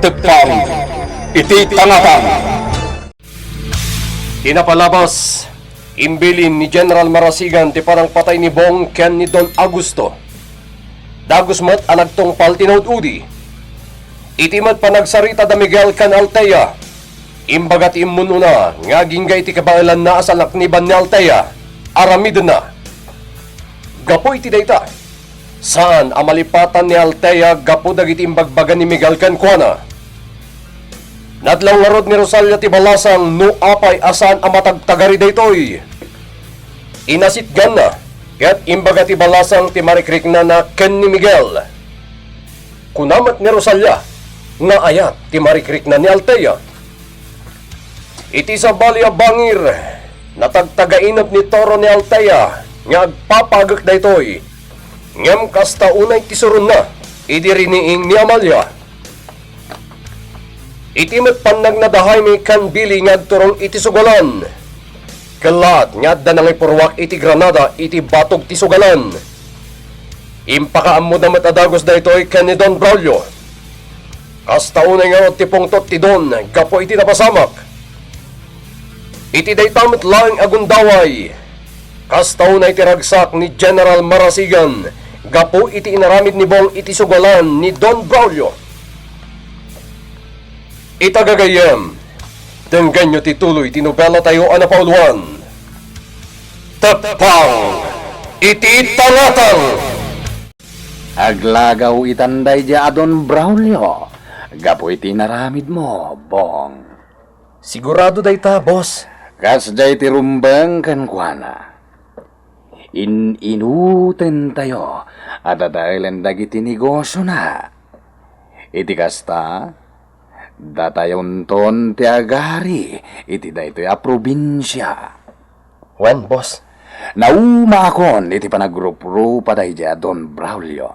tagpang iti tangatan. Tinapalabas, imbilin ni General Marasigan ti parang patay ni Bong ken ni Don Augusto. Dagos mat anagtong paltinod udi. Itimat panagsarita da Miguel kan Altea. Imbagat immununa nga ginggay ti kabailan na asalak ni Ban ni Altea. Aramid na. Gapo iti dayta. Saan amalipatan ni Altea gapo dagiti imbagbagan ni Miguel kan kuana. Nadlaw ngarod ni Rosalia ti balasang no apay asan amatagtagari daytoy. Inasitgan na, kaya't imbaga ti balasang ti marikrik na ken ni Miguel. Kunamat ni Rosalia, nga ayat ti marikrik na ni Altea. Iti sa bali a bangir, natagtagainap ni Toro ni Altea, nga agpapagak daytoy. Ngem kasta unay ti surun na, idiriniing ni Amalia. Iti met panag nadahay mi kan Billy nga turong iti sugalan. Kalat nga danangay purwak iti Granada iti batog ti sugalan. Impakaam mo na matadagos da ito'y kan ni Don Braulio. Kasta unay nga ti pungtot ti Don, gapo iti napasamak. Iti daytamit lang agundaway. Kasta unay ti ragsak ni General Marasigan, gapo iti inaramid ni Bong iti sugalan ni Don Braulio. Itagagayam, tenggan nyo tituloy tinobela tayo anapauluan. Tepang, iti tangatang. Aglagaw itanday ja Don Braulio. Gapo iti naramid mo, Bong. Sigurado dayta, boss. Kas jay ti rumbang kan kuana. Inuten tayo at dahil dagiti negosyo na. Iti kasta, datayon ton ti agari iti daytoy a probinsya. Wen, boss? Naumakon iti panagruprupa dayja Don Braulio.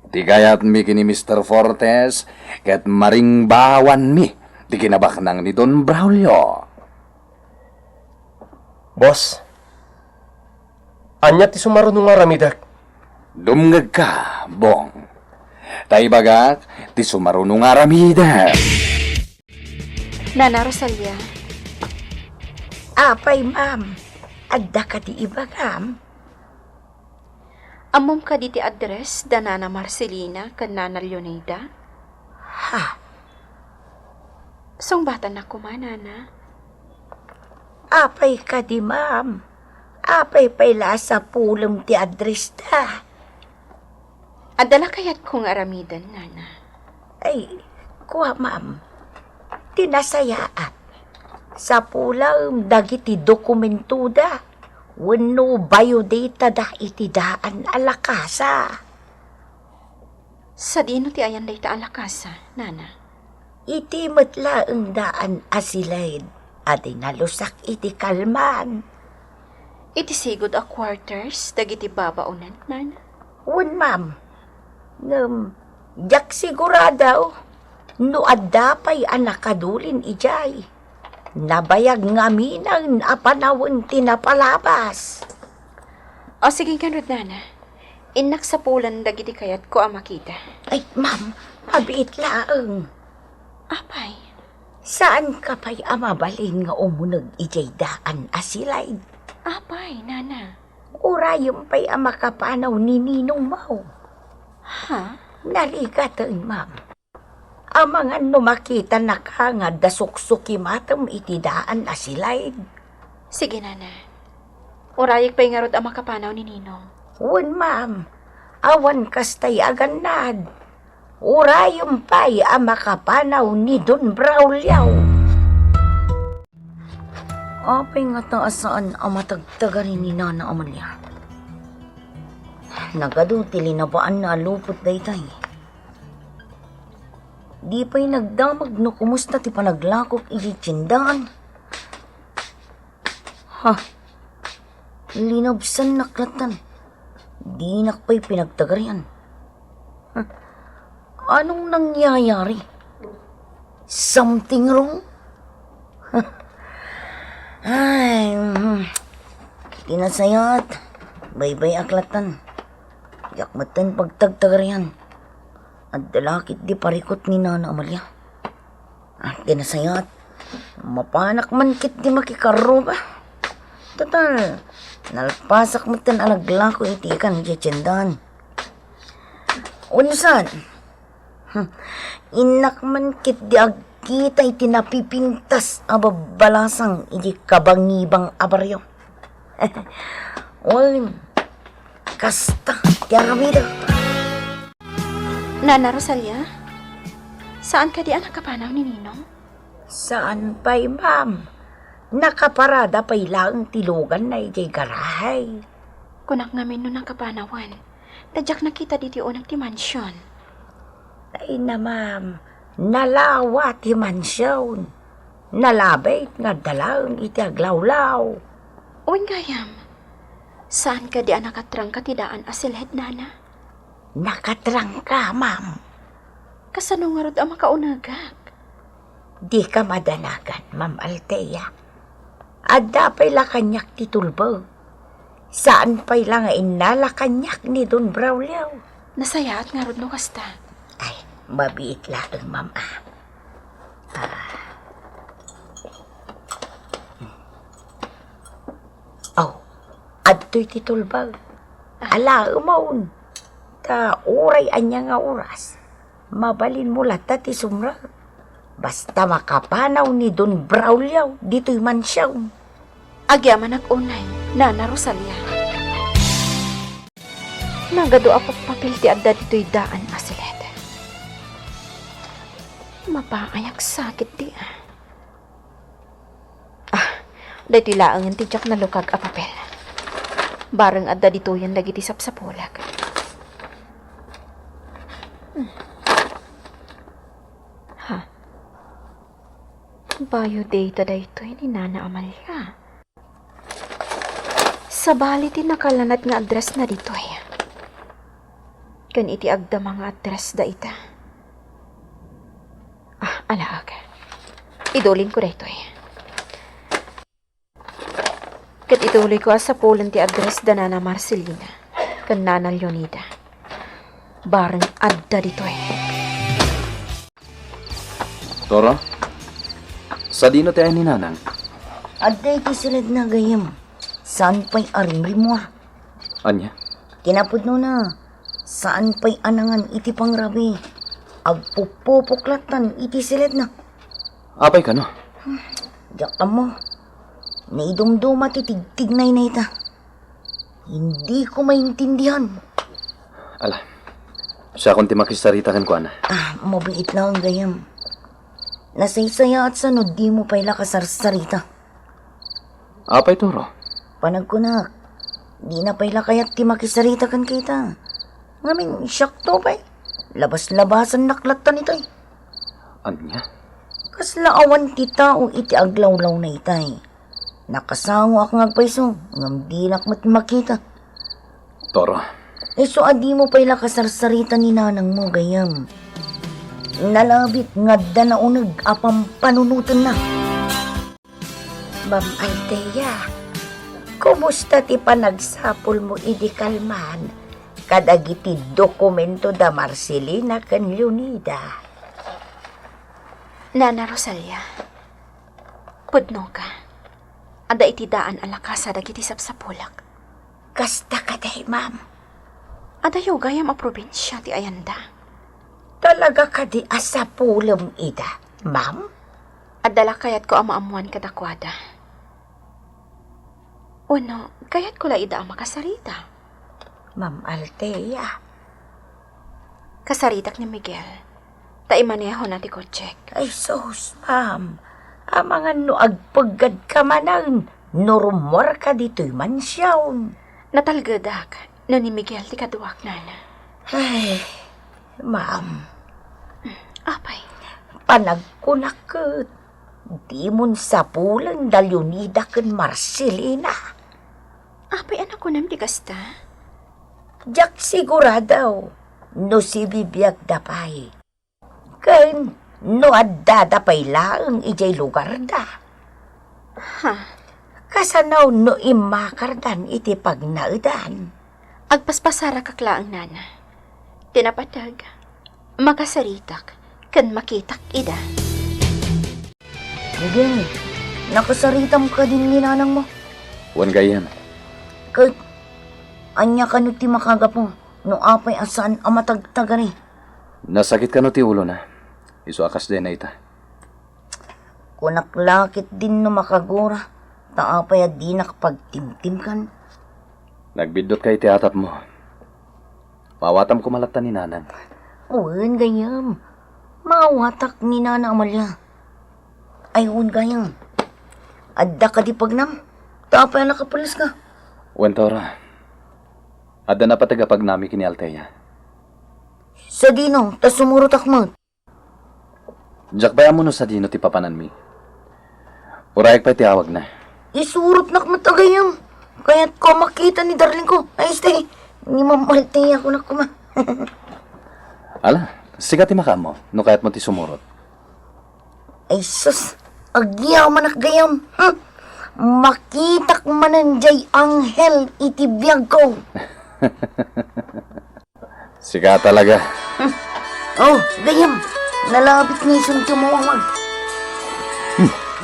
Iti gayat mi kini Mr. Fortes ket maringbawan mi ti kinabaknang ni Don Braulio. Boss, anya ti sumarunong aramidak? Dumngeg ka, Bong. Taibagak ti sumarunong aramida. Nana Rosalia. Apay, ma'am. Adda ka ti ibagam. Amom ka di ti address da Nana Marcelina kan Nana Leonida? Ha? Song bata na kumanana. Apay ka di, ma'am. Apay payla sa pulong ti address da. Adala kayat kong aramidan, Nana. Ay, kuha, ma'am. Tinasayaat. Sa pulang dagiti dokumentuda. Wano biodata da iti daan alakasa. Sa dino ti ayan day ta alakasa, Nana? Iti matla ang daan asilaid. Adi nalusak iti kalman. Iti sigod a quarters, dagiti babaunan, Nana? Wan, ma'am. Jak siguradaw. No adapay anakadulin ijay. Nabayag ngaminang apanawon tinapalabas. O sige kanod, Nana. Inak sa pulan dagiti kayat ko ang makita. Ay, ma'am, abiit laang. Apay? Saan ka pa'y amabalin nga umunag ijay daan asilay? Apay, Nana? Urayong pa'y amakapanaw ni Ninong Mau. Ha? Naligatan, ma'am. Amangan no makita na ka nga dasuksuki matam iti daan asilay. Sige, Nana. Urayag pa'y nga rod ang makapanaw ni Ninong. Wan, ma'am. Awan kastay aganad. Urayong pa'y ang makapanaw ni Don Braulio. Apay nga taasaan ang matagtagarin ni Nana Amalia. Nagadutili na baan na lupot daytay. Di pa'y nagdamag no kumusta ti panaglakok iti tsindahan. Ha? Linabsan naklatan. Di nakpa'y pinagtagarian. Anong nangyayari? Something wrong? Ay, tinasayat. Baybay aklatan. Yakmatan pagtagtagarian. At dalakit di parikot ni Nana Amalia. At dinasayat, mapanak man kit di makikaro ba? Total, nalpasak mo tan alaglako iti ikan di tsendan. Unsan? Inak man kit di agkita iti napipintas ababalasang iti kabangibang abaryo. Uy, kasta, tiyaramida. Nana Rosalia, saan ka di anak kapanaw ni Ninong? Saan pa'y, ma'am? Nakaparada pa'y lang tilugan na ijay garahay. Kunak ngamin nun ang kapanawan. Tadyak nakita diti unang ti mansyon. Ay na, ma'am, nalawa ti mansyon. Nalabait nga dalang iti aglawlaw. Uwing gayam, saan ka di anak katrang katidaan asilhed, Nana? Nakatrang ka, ma'am. Kasano nga rod ang makaunagak? Di ka madanagan, Ma'am Althea. Adda pa'y lakanyak ti tulbo. Saan pa'y lang inalakanyak ni Don Braulio? Nasayaat nga rod no kasta. Ay, mabiit lang, Ma'am. Oh, adto'y ti tulbo. Ala, umawon. Ta uray anya nga oras. Mabalin mo lata ti sumra. Basta makapanaw ni Don Braulio, dito'y mansyaw. Agyaman nag-unay, Nana Rosalia. Nagado ako papel ti adda dito'y daan asiled. Mapaayak sakit di dati laangan ti jak na lukag a papel. Bareng adda dito yan lagi ti sapsapulag. Biodata da ito ni Nana Amalia. Sa bali ti nakalanad nga address na dito kan iti agda mga address da ita. Alaag. Idulin ko da ito Kat ituloy ko sa pulan ti address da Nana Marcelina kan Nana Leonida. Bareng adda dito Toro? Sa dino tayo ni Nanang? Adday ti silid na gayam. Saan pa'y arimri mo? Anya? Kinapod no na. Saan pa'y anangan iti pangrabi? Agpupupuklatan iti silid na. Apay ka no? Diyak mo. Naidumduma ti tigtignay na ita. Hindi ko maintindihan. Ala, siya kung ti makisarita kan ko, ana. Mabiit lang gayam. Nasaysaya at sanod di mo pa'y lakasarsarita. Apay, Toro? Panagkunak, di na pa'y lakayat ti makisarita kan kita. Ngamin, siyak to pa'y. Labas-labasan naklatan ito Anya? Kaslaawan ti tao iti aglawlaw na itay. Nakasango ak ngagpaiso, ngam di nakmat makita. Toro? So adi mo pa'y lakasarsarita ni nanang mo gayam. Nalabit nga da na unag apang panunutan na. Ma'am Althea, kumusta ti panagsapol mo idi kalman? Kadagiti dokumento da Marcelina kan Leonida. Nana Rosalia, pudno ka. Ada iti daan alakasa dagiti sapsapulak. Kasta ka day, ma'am. Ada yung gayam a probinsya ti Ayanda. Talaga ka di asapulam ida, ma'am? Adala kayat ko amaamuan kadakwada. Uno, kayat ko la ida ang makasarita. Ma'am Althea. Kasaritak ni Miguel. Taimaneho na ti kotsek. Ay sos, ma'am. Amangan no agpagad ka manan. Norumor ka dito'y mansyawn. Natalgadak na ni Miguel ti kaduwak nana. Ay, ma'am. Apay, Panagkunakot. Di mon sapulan da Leonida ken Marcelina. apay anak ko nam di kasta. Jak siguradaw. No si bibiyag dapay. Ken no adda dapay laeng ijay lugar da. Ha, Kasanaw no imakardan iti pagnaudan. agpaspasara kakla ang nana. Tinapatag. makasaritak, kan makitak ida. Gayam, nakasaritam ka din ni nanang mo. Wan gayam. Kag, anya ka no ti makagapo, no apay asaan amatagtagari. Nasakit ka no ti ulo na. Isu akas din na ita. Kunaklakit din no makagura, taapay at di nakapagtimtim kan. Nagbidot kay ti atap mo. Pawatam ko malatan ni nanang. Uwan gayam, mawatak ni Nana Amalia. Ayun gayam, adda ka di pagnam, taapay nakapulis ka. Wan tora. Adda na patagapag nami kini Alteya. Sa dino, tas sumurot akmat. Jak ba mo no sa dino ti papanan mi? Urayag pa ti awag na. Isurot nakmat agayam, kaya't ko makita ni darling ko. Ay, stay, ni mamalte ako na kuma. Ala, sigat ti maka mo, no kayat mo ti sumurot. Ay, sus, agyaw manak gayam. Makitak mananjay anghel iti biyag ko. Sigat talaga. Oh, gayam, nalabit ni isang tumawag.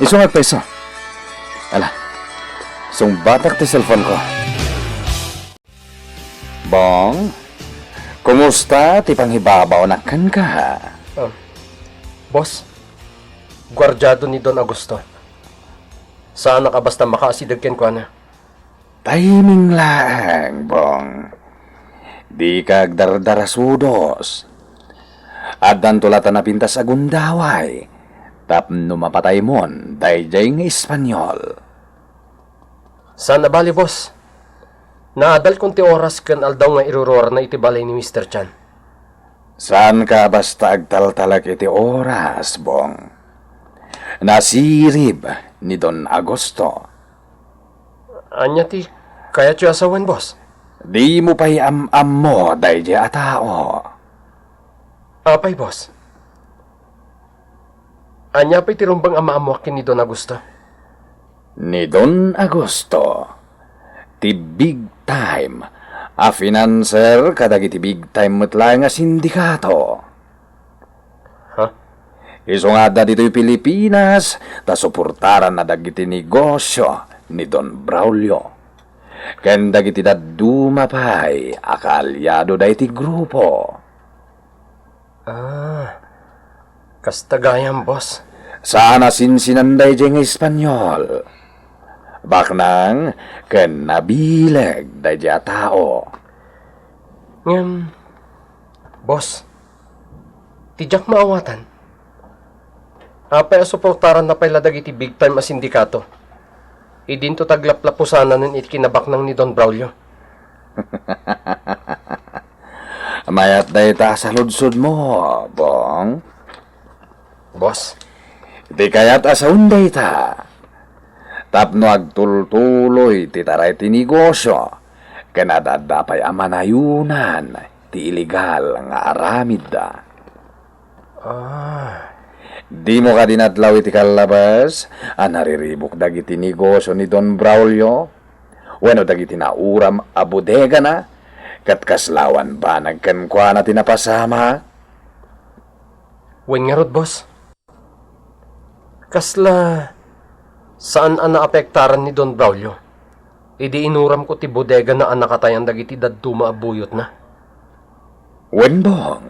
Isungag pa isa. Ala, sung batak ti cellphone ko. Bong, kumusta ti panghibabaw na kan ka? Boss, gwardyado ni Don Augusto. Saan ka basta makaasidag ken kwa na? Timing lang, Bong. Di kag dardarasudos. Adan tulatan na pintas agundaway. Tapno mapatay mon, dayjay nga Espanyol. Saan na bali, boss? Naadal kong ti oras kan aldaw nga iruror na itibalay ni Mr. Chan. Saan ka basta agtaltalag iti oras, Bong? Nasirib ni Don Agosto. Anya ti, kaya tiyo asawan, boss? Di mo pa'y am mo, dayjay atao. Apay, boss. Anya pa'y tirumbang ama-amuakin ni Don Augusto? Ni Don Agosto, ti big time, a financer kadagiti big time metla nga sindikato. Ha? Iso nga da dito'y Pilipinas, ta suportaran na dagiti negosyo ni Don Braulio. Ken dagiti dadumapay, akalyado da iti grupo. Kastagayam, boss. Sana sinsinanday diyang Espanyol. Baknang, ken nabileg da diya tao. Ngam, boss, tijak maawatan. Apay suportaran na pala dagiti big time a sindikato. Idinto taglaplapusanan ng ikinabaknang ni Don Braulio. Mayat day ta sa ludsod mo, Bong. Boss, Di kayat asaunday ta. Tapno agtultuloy ti taray ti negosyo. Kanadadapay amanayunan ti iligal nga aramid da. Di mo ka dinadlaw iti kalabas, nariribok dagiti negosyo ni Don Braulio. Wano dagiti nauram a bodega na, kat kaslawan ba nagkankwa na tinapasama? wen nga rod, boss. Kasla, saan ang naapektaran ni Don Braulio? Idi inuram ko ti bodega na ang nakatayan dagiti daduma abuyot na. Wenbong,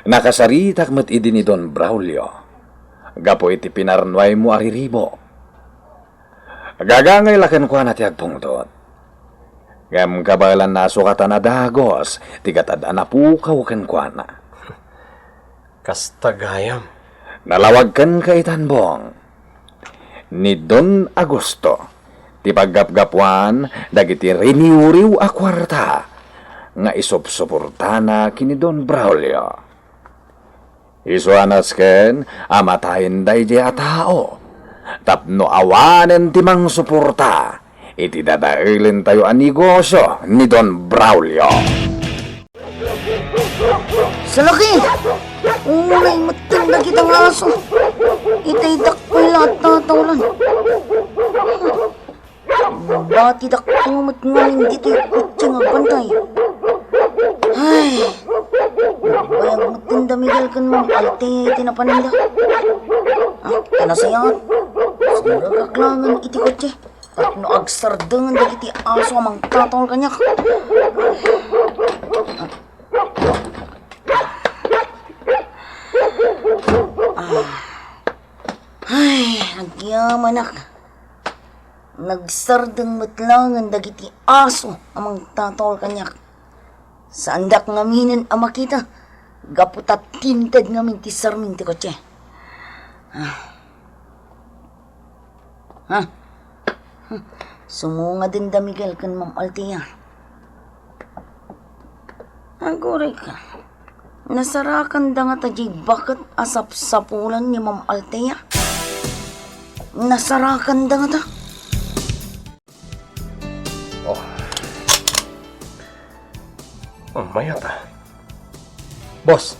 nakasaritak met idi ni Don Braulio. Gapo iti pinarnway mo ariribo. Gagangay lakan ko na ti agpungtot. Gam kabalan na sukatan na dagos, tigatad anapukaw kan kwa na. Kastagayam. Nalawag kan kaitan, Bong. Ni Don Agosto, ti paggapgapuan, dagiti riniuriw a kwarta, nga isopsuportana kini Don Braulio. Isuanas ken, amatayin day di a tao. Tapno awanen ti mang suporta, iti dadailin tayo ang negosyo ni Don Braulio. Sa laki! Unay matang na kitang aso. Itay dakpoy lahat na tawalan. Bati dakpumot nga dito yung kutsi nga bantay. Ay, Bayag mo tinda Miguel kan Ma'am Althea iti napanila. Kanasayat. Sinagagaklangan iti kotse. At no agsardangan dagiti aso amang tatol kanyak. Ay, nagyaman ak. Nagsardang matlangan dagiti aso amang tatol kanyak. Sa andak ngaminan ama kita, gaputat tinted ngamin ti sarming ti kotse. Sumunga din da Miguel kan Ma'am Althea. Agoray ka. Nasarakan da nga taji bakit asap-sapulan ni Ma'am Althea? Nasarakan da nga ta? Mayata. Boss,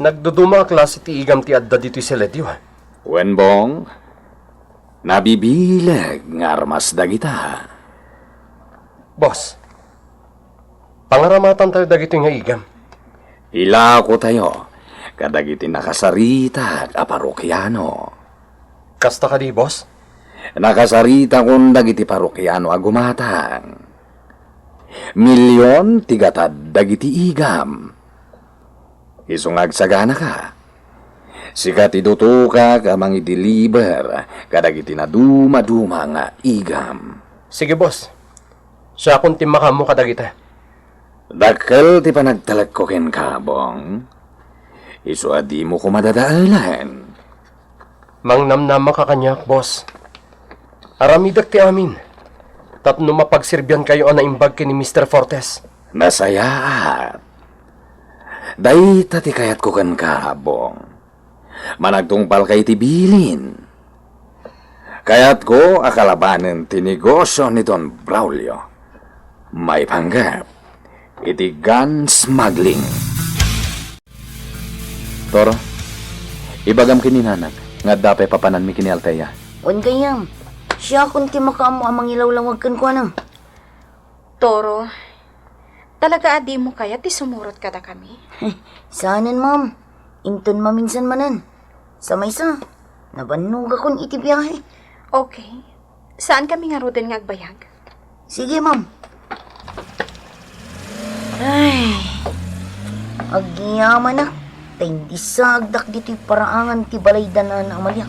nagduduma klase ti igam ti adda dito sa ledyo. Wenbong, nabibilag nga armas dagita. Boss, pangaramatan tayo dagito nga igam. Ila ko tayo, kadagiti nakasarita a parokyano. Kasta ka di, boss? Nakasarita kon dagiti parokyano a gumatang. Milyon tigatad dagiti igam. Isungag sagana ka. Sikat idutukak amang i-deliver kadagiti na duma-duma nga igam. Sige, boss. Siya akong timaka mo kadagita. Dakkel ti panagtalag ko ken kabong. Isu adi mo ko madadaalan. Mangnamnama ka kanyak, boss. Aramidak ti amin. Tapno mapagsirbyan kayo ang naimbag ni Mr. Fortes. Nasayaat. Day tati kayat ko kan kabong. Managtungpal kay tibilin. Kayat ko akalabanan ti negosyo ni Don Braulio. May panggap. Iti gun smuggling. Toro, ibagam kininanag. Nga dapay papanan mi kini Althea. On kayam. Siya kung ti makaamo amang ilawlawag kan ko nang. Toro, talaga adi mo kaya ti sumurot kada kami? Saanan, ma'am. Inton maminsan manan. Sa maysa, nabanog akong iti biyahe. Okay. Saan kami nga ruden nga agbayag? Sige, ma'am. Ay, agyaman na. Hindi sa agdak dito'y paraangan ti balay danan ang Amalia.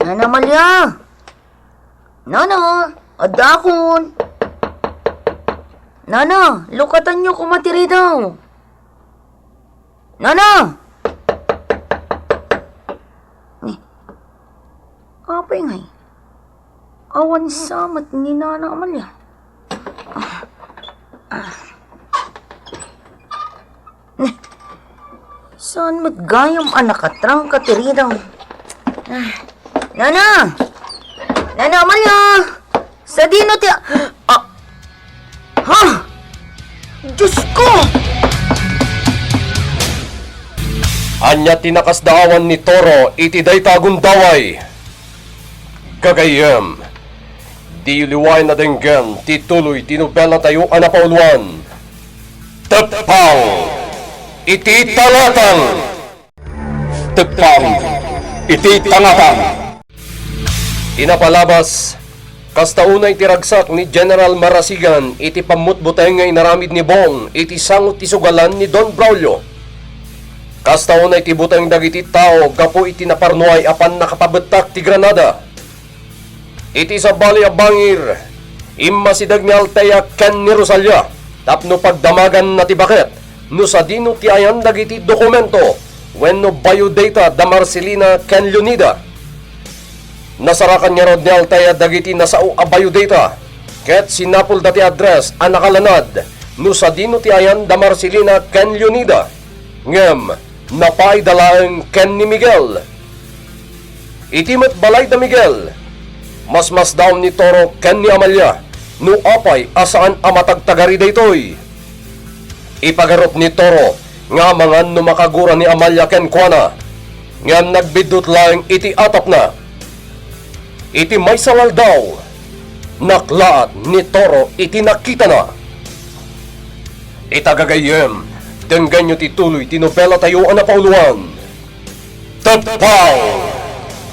Nana Amalia! Nana! Adakon! Nana! Lukatan niyo kumatiri daw! Nana! Apay ngay. Awan samat ni Nana Amalia. Saan mo't gayam anak katrang katiri daw? Nana! Nana Amalia! Sa dino ti... Ha? Diyos ko! Anya tinakas daawan ni Toro iti day tagundaway. Gagayam. Di liway na denggan tituloy tinubela tayo anapauluan. Tepang. Iti talatang. Tepang. Iti tangatang. Inapalabas. Kasta unay tiragsak ni General Marasigan iti pamutbutay nga inaramid ni Bong iti sangot ti sugalan ni Don Braulio. Kasta unay ti butang dagiti tao gapo iti naparnuay apan nakapabetak ti Granada. Iti sa bali a bangir, imasidag ni Althea ken ni Rosalia, tapno pagdamagan na ti baket, no sa dino ti ayan dagiti dokumento, wenno biodata da Marcelina ken Leonida. Nasarakan niya rod ni Althea dagiti nasao a biodata, ket sinapol dati address a nakalanad, no sa dino ti ayan da Marcelina ken Leonida. Ngem, napay dalaeng ken ni Miguel. Itimet balay da Miguel, mas daw ni Toro ken ni Amalia, no apay asaan amatagtagari daytoy. Ipagarot ni Toro, nga mangan no makagura ni Amalia ken kuana, nga nagbidot lang iti atap na. Iti may salal daw, Naklaat ni Toro itinakita na. Itagagayem, denggan nyo tituloy tinobela tayo ang napauluan. Tapaw!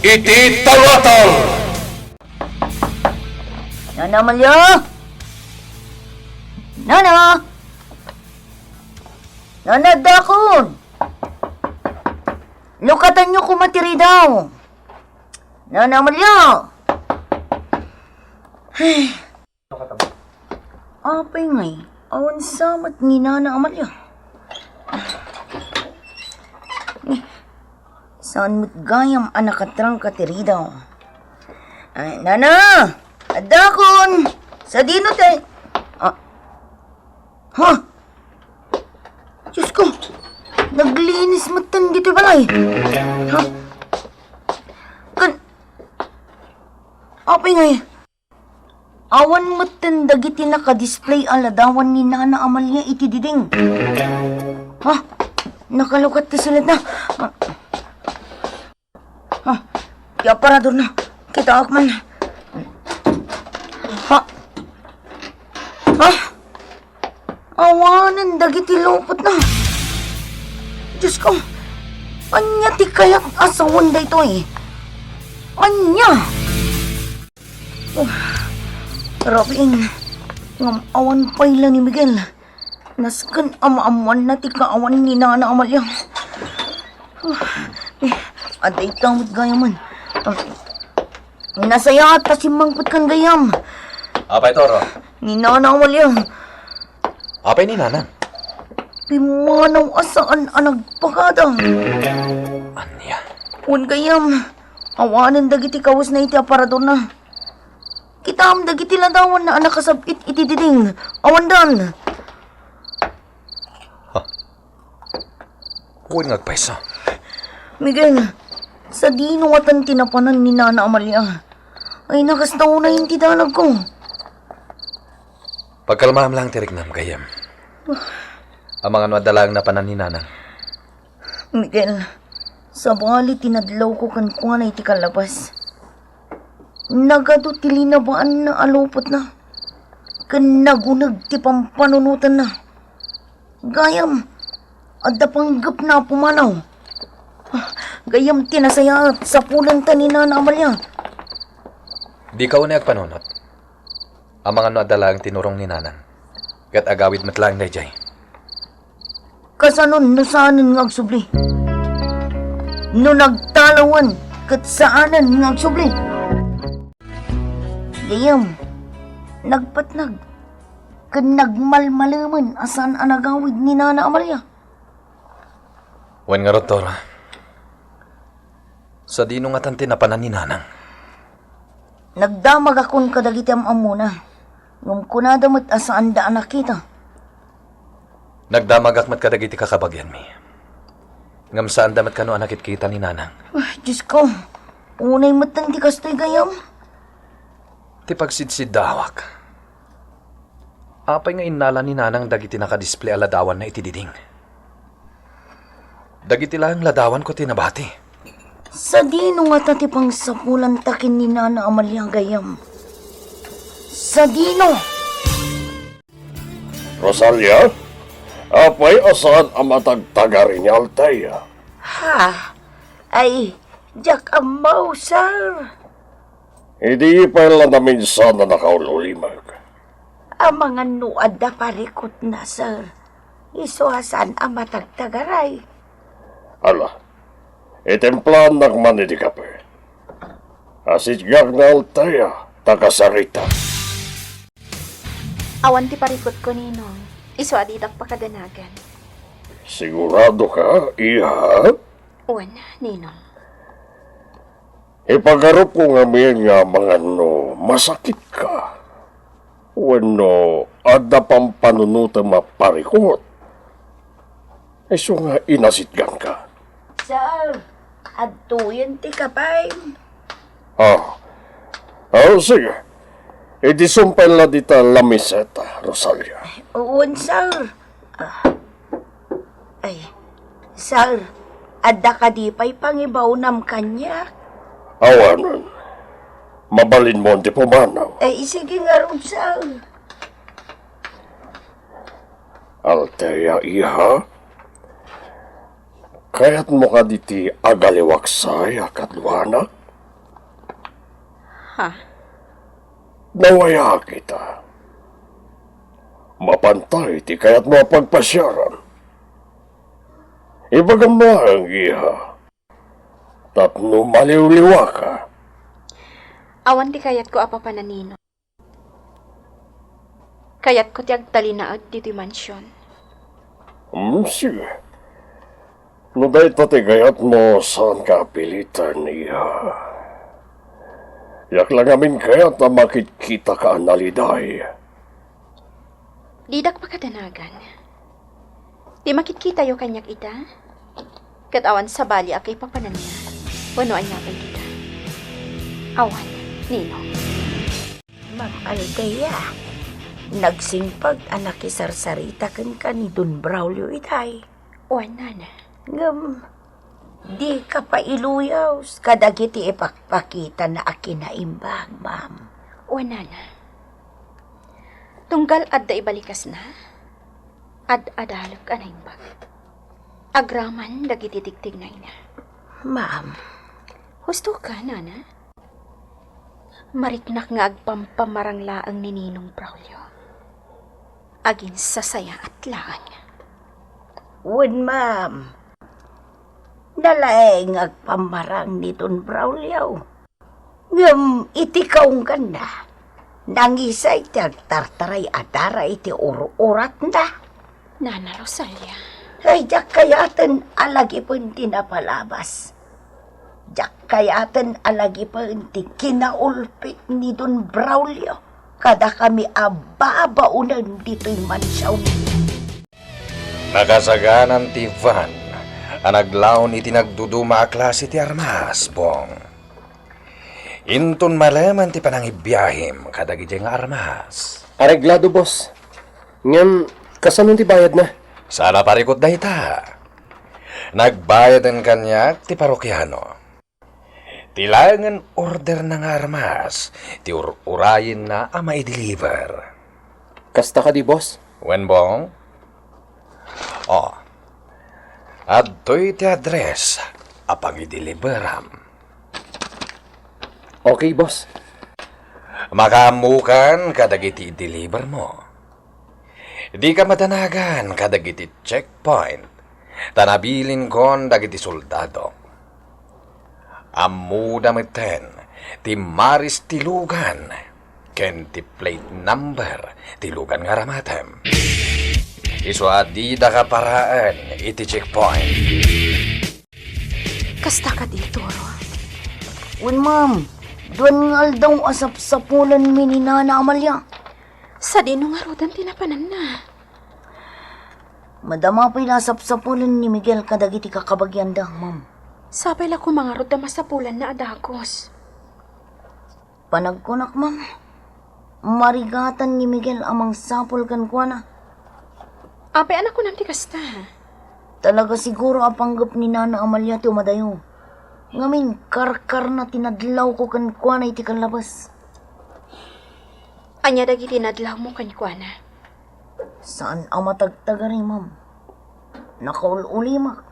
Iti tangatang! Nana Amalya! Nana! Nana Dakon! Lukatan nyo kumatiri daw. Nana Amalya! Apay ngay, awan samat ni Nana Amalya. Saan mo't gayam anak katrang katiri daw. Ay, Nana! Adakon! Sa dino te... Ha? Diyos ko! Naglinis matan dito balay. Ha? Apay ngay. Awan matan dagiti naka-display ang ladawan ni Nana Amalya iti diding. Ha? Nakalukat na sila na. Ha? Kaya parador na. Kita akman. Ha? Ha? Awanan dagiti lupot na. Diyos ko. Anya ti kayak asawan da ito eh. Anya. Rabing. Ngam awan payla ni Miguel. Naskan ama-aman na ti kaawan ni Nana Amalya. Aday tamot gayaman. Nasaya at pasimangpot kan gayam. Apay, Toro? Ni Nana Amalya. Apay ni Nanang? Pimanaw asaan ang nagpakada. Anya? Un gayam. Awanan dagiti kawas na iti aparador na. Kitam dagiti ladawan na anak kasabit iti diding. Awandan. Huwag ngagpaysa. Miguel, sa dinuwatan tinapanan ni Nana Amalya, ay nakastaw na hindi dalag ko. Pagkalmaham lang tirignam gayam. Ang mga madalang na panan ni Nanang. Miguel, sa bali tinadlaw ko kan kuha na iti kalabas. Nagado tilinabaan na alupot na. Kan nagunag ti pampanunutan na. Gayam, adda panggap na pumanaw. Gayam tinasaya sa pulanta ni Nana Amalya. Di ka unay agpanunot. Ang mga madalang tinurong ni Nanang. Kat agawid matlang na jay. Kasanon no saanan nga agsubli. No nagtalawan kat saanan nga agsubli. Gayam, nagpatnag. Kan nagmalmalaman asan ang nagawid ni Nana Amalya. Wan nga Toro. Sa dino nga tanti na panan ni Nanang. Nagdamag akong kadagiti amuna. Ngum kunadamat asaan daan nakita. Nagdamag akmat kadagiti kakabagyan mi. Ngam saan damat kano anakit kita ni Nanang. Diyos ko, unay matang di kastoy gayam. Ti pagsidsid dawak. Apay nga inala ni Nanang dagiti nakadisplay aladawan na itididing. Dagiti lang ladawan ko tinabati. Sa dino nga tatipang sapulan takin ni Nana Amalya gayam. Sa dino! Rosalia, apay asan ang matagtagari ni Altaya? Ha? Ay, Jack Amaw, sir. Hindi pa lang namin sana nakaulimag. Ang mga nuad na parikot na, sir. Isuhasan ang matagtagaray. Ala, itemplan nagman iti kape. Asit gag na Altaya, takasarita. Awan ti parikot ko ninong. Iso adidak pakadanagan. Sigurado ka, iha? Uwan, ninong. Ipagarup ko nga nga mga no, masakit ka. Wano, ada pang panunuta maparikot. Iso nga inasitgan ka. Sir, aduyan ti kapay. Sige. Idisumpay la dita lamiseta, Rosalia. Uwan, sir. Ay, sir, adda ka di pa'y pangibaw nam kanya. Awanan. Mabalin mo di pumanaw. Eh, sige nga ron sa... Altea iha. Kaya't mo ka diti agaliwaksay akadwana. Ha? Nawaya kita. Mapantay ti kaya't mo pagpasyaran. Ibagamba ang iha. Tapno maliw-liwa ka. Awan di kayat ko apa pananino. Kayat ko ti agtalinaad dito'y mansyon. Sige. No dahil pati kaya't mo saan ka pilitan iha. Yak lang amin kaya't na makikita ka analiday. Didak pa kadanagan. Di makikita yo kanyak ita. Kat awan sa bali akay papanan niya. Wano anyapay kita. Awan, Nino. Ma'am Althea, nagsimpag anak isarsarita kan ni Don Braulio itay. Wan, nana. Ngam, di ka pa iluyaw, kadagiti ipakpakita na akin na imbag, ma'am. Wan, nana. Tunggal adda ibalikas na. Ad-adalog anaimbag. Agraman dagiti tigtignay na. Ma'am, Husto ka, nana? Mariknak nga agpampamarang laang ni Ninong Braulio. Agin sa saya at laan. wun ma'am. Nalaeng agpamarang ni Don Braulio. Ngam, iti kaong ganda. Nangisay ti agtartaray adara iti urat na. Nana Rosalia. Ay, jak kayaten alagi pun tinapalabas. Jak kayaten alagi pun ti kinaulpit ni Don Braulio. Kada kami ababaunan dito'y mansyaw. Nakasaganan ti Van, anaglaon iti nagduduma a klase ti armas, Bong. Inton malaman ti panangibiyahim kadagiti nga armas. Areglado, boss. Ngayon, kasanong ti bayad na? Sana parikot na ita. Nagbayad ang kanyak ti parokyano. Tilangan order ng armas, ti urayin na ama i-deliver. Kasta ka di, boss? When Bong? Oh, adto'y ti address, apang i-deliveram. Okay, boss. Makamukan kadagiti i-deliver mo. Di ka madanagan kadagiti checkpoint. Tanabilin kon dagiti soldado. Ammu damiten ti maris tilugan. Ken ti plate number tilugan nga ramatem. Isu adida ka paraan iti checkpoint. Kasta ka dito, Ro. Wun ma'am, doon nga daw asap-sapulan mi ni Nana Amalia. Sa dinong arudan tinapanan na. Madama pa'y lasap-sapulan ni Miguel kadagiti kakabagyan da, ma'am. Sabay la ko mga ruda masapulan na adagos. Panagkunak, ma'am. Marigatan ni Miguel amang sapol kan kwa na. Apay anak ko namti kasta. Talaga siguro apanggap ni Nana Amalia ti umadayo. Ngamin, karkar na tinadlaw ko kan kwa na iti kan labas. Anya dagi tinadlaw mo kanikwana. Saan ang matagtagari, ma'am? Nakaululimak.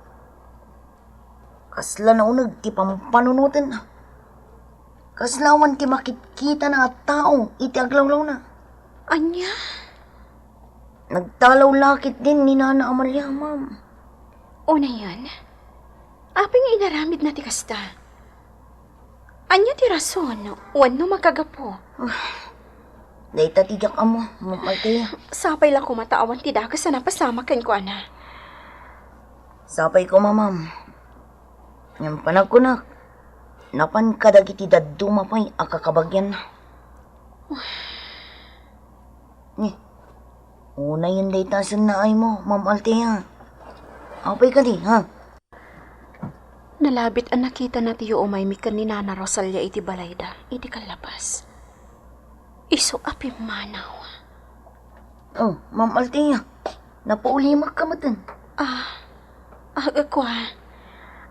Kasla na unag ti pampanunutin na. Kaslawan ti makitkita na at tao iti aglawlaw na. Anya? Nagtalaw lakit din ni Nana Amalia, ma'am. Una yan. Aping inaramid na ti kasta. Anya ti rason, wano makagapo. Day tatijak amo, ma'am Althea. Sapay lang kumataawan ti dagas na napasama kanikwana. Sapay ko, ma'am. Yung panagkunak. Napan kadagiti daduma pa'y akakabagyan na. Ni, una yun day tasan na ay mo, ma'am Althea. Apay ka di, ha? Nalabit ang nakita na tiyo umaymikan ni Nana Rosalia iti balayda, iti kalabas. Iso api manaw. Oh, ma'am Althea. Napaulimak ka matan. Ako ha.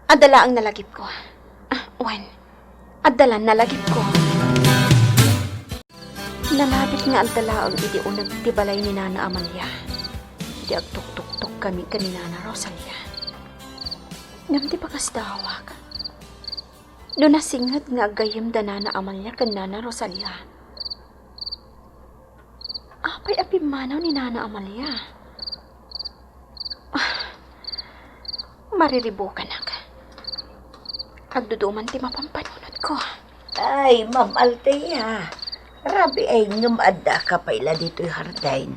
Adala ang nalagip ko. Wan. Adala nalagip ko. Nalabit nga ang talaang iti unag ti balay ni Nana Amalia. Di agtuk-tuk-tuk kami kanina na Rosalia. Ngam di bakas dawag. No nasingat nga agayam da Nana Amalia kan Nana Rosalia. Apay apimanaw ni Nana Amalia. Mariribukan ka. Agduduman ti mapampanunod ko. Ay, Ma'am Althea. Rabi ay ngumadda ka paila dito'y hardain.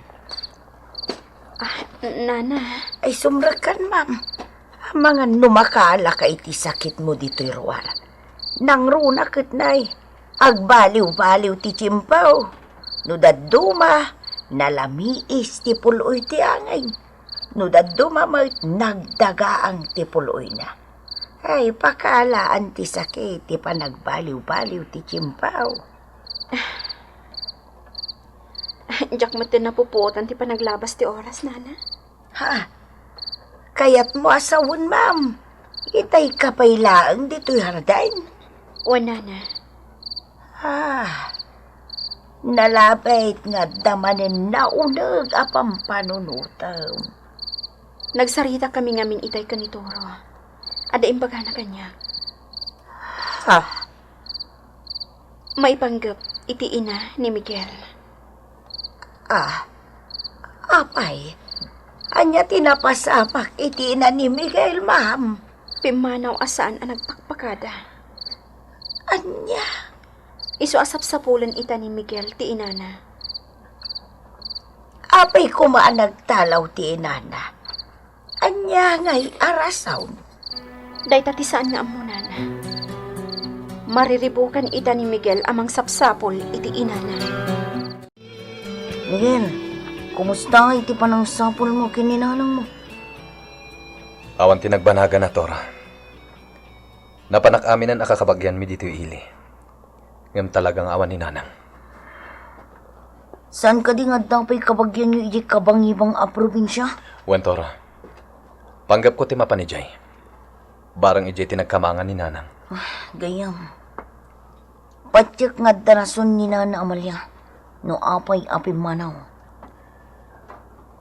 Nana. Ay, sumrakan, ma'am. Mga numakala ka iti sakit mo dito'y ruwar. Nang runa kitnay. Agbaliw-baliw ti chimpaw. Nudaduma, nalamiis ti puloy ti angay. Nudaduma mo't nagdagaang ti puloy na. Ay, pakalaan ti sakit ti panagbaliw-baliw ti chimpaw. Diyak mo din napuputan ti panaglabas ti oras, Nana. Ha? Kaya't mo asawon, ma'am. Itay kapaylaang dito'y hardain. O, Nana. Nalapit nga damanin naunag apang panunutam. Nagsarita kami ngamin itay kanitoro. Ada imbaga na kanya. Ha? Maipanggap iti ina ni Miguel. Apay. Anya tinapasamak iti ina ni Miguel, ma'am. Pimanaw asaan ang nagpakpakada. Anya? Isu asap-sapulan ita ni Miguel ti inana. Apay kumaan nagtalaw ti inana. Anya ngay arasaw. Day tati saan nga amo, Nana. Mariribukan ita ni Miguel amang sapsapol iti inana. Miguel, kumusta iti panang sapol mo kininanang mo? Awan tinagbanaga na, Tora. Napanak amin ang akakabagyan mi dito ili. Ngam talagang awan ni Nanang. Saan ka di nga dapay kabagyan nyo iti kabangibang a probinsya? Wen, Tora. Panggap ko ti mapanijay. Barang ijay tinagkamangan ni Nanang. Gayam. Patyak nga darason ni Nana Amalia. No apay apimanaw.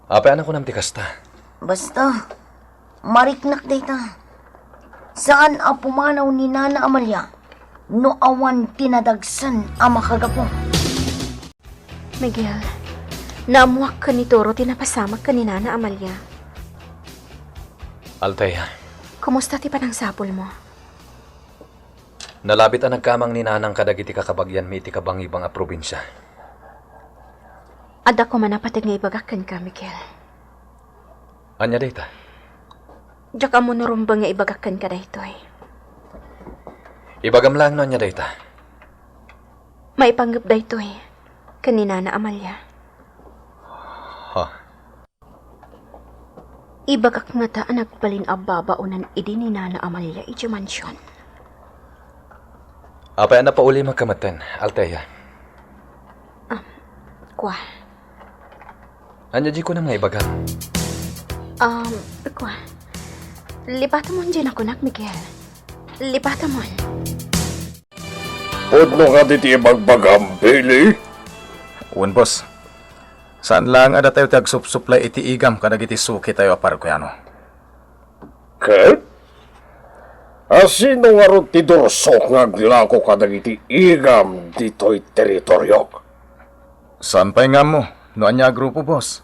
Apay anak ko nam ti kasta. Basta, mariknak data. Saan apumanaw ni Nana Amalia? No awan tinadagsan ang makagapo. Miguel, naamuak ka ni Toro tinapasamak ka ni Nana Amalia. Althea, Kumusta ti panang sapol mo? nalabit ang nagkamang ni Nanang kadagiti kakabagyan mi iti kabangibang a probinsya. Ada ko man apatig nga ibagakan ka, Miguel. Anya data? Diyak amo narumbang nga ibagakan ka daytoy. Ibagam lang no anya data. Maipanggap daytoy kanina na Amalia. Ha? Ibagak nga ta anak balin ababaunan idi ni Nana Amalia iti mansyon. Apay na pauli magkamatan, Althea. Kwa. Anya di ko na mga ibagam. Kwa. Lipata mo dyan ako, nak, Miguel. Lipata mo. Podno ka diti bagbagam, Billy. Uwan, boss. Saan lang ada tayo tag-suplay iti igam kadag iti suki tayo apar ko ano? Ket? Asino nga ron ti dorsok nga glako kadag iti igam dito'y teritoryok? Saan pa'y nga mo? No anya grupo, boss?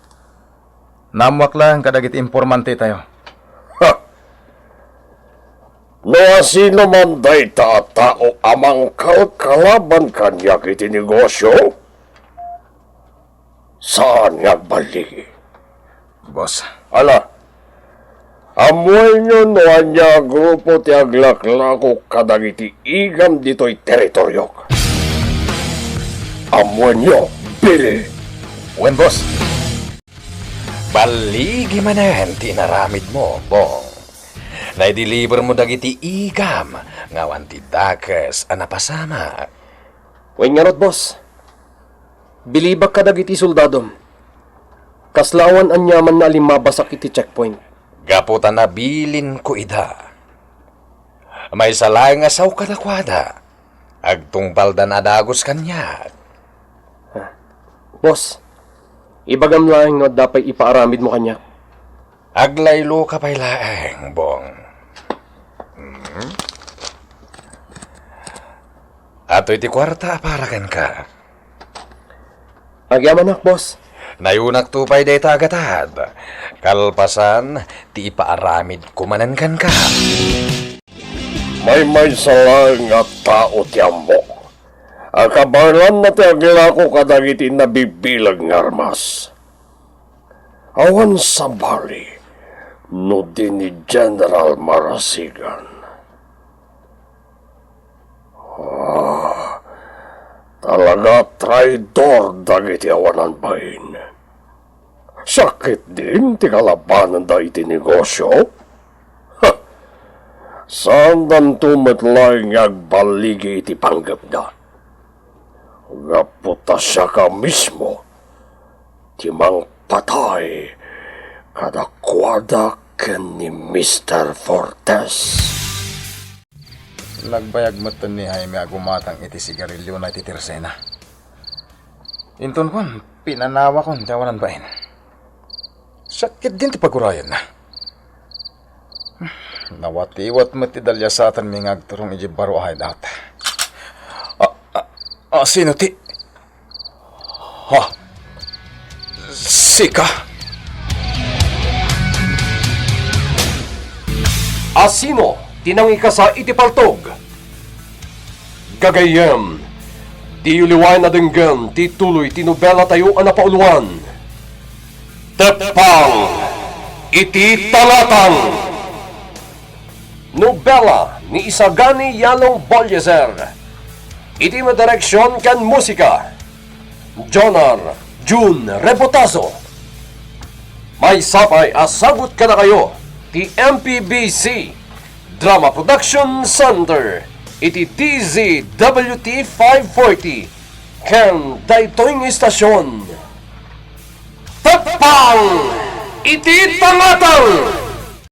Namuak lang kadag iti informante tayo. Ha! No asino man day tao amang kalkalaban kanya iti negosyo? Saan nga bali? Boss, Ala, amoy nyo no anya grupo ti aglaklako kadag iti igam dito'y teritoryok. Amoy nyo, Billy. uwan, boss. Baligi manan tinaramid mo, Bong. Naideliver mo dagiti igam ngawan ti dakes anapasama. Wen nga rot, boss. Bilibak ka dagiti soldadom. Kaslawan anyaman na limabasak iti checkpoint. Gaputan na bilin ko ida. May salay nga saw kadakwada. Agtungpal dan adagos kanya. Boss, ibagam lang no dapat ipaaramid mo kanya. Aglaylo ka pa'y laeng, Bong. Ato iti kwarta para kan ka. Agyaman nak, boss. Nayunak tupay day tagatad. Kalpasan, ti ipaaramid kumanan kan ka. May salang nga tao tiyambok. Akabalan na tiagila ko kadagiti nabibilag ng armas. Awan sa bali, no din ni General Marasigan. Talaga traidor dagiti awanan bahin. Sakit din ti kalabanan da iti negosyo. Saan dan tumatlang agbaligi iti panggap na? Gaputa siya ka mismo, timang patay, kada kwada ken ni Mr. Fortes. Nagbayag mo ni Jaime agumatang iti sigarilyo na iti tirsena. Inton kon, pinanawa kon tawanan bain. Sakit din ti pagurayan na. Nawatiwat mo ti dalyasatan mi ngagturong iji baro ahay data. Sino ti? Sika? Asino tinangi ka sa itipaltog? Gagayem, di uliwan na denggan, ti tuloy tinubela tayo anapauluan. Tepang, iti talatang. Nobela ni Isagani Yalong Bolyeser. Iti madireksyon kan musika. Jonar June Rebotazo. May sapay asagot ka na kayo. Ti MPBC Drama Production Center. Iti DZWT 540. Ken daytoy istasyon. Tapang! Iti tangatang!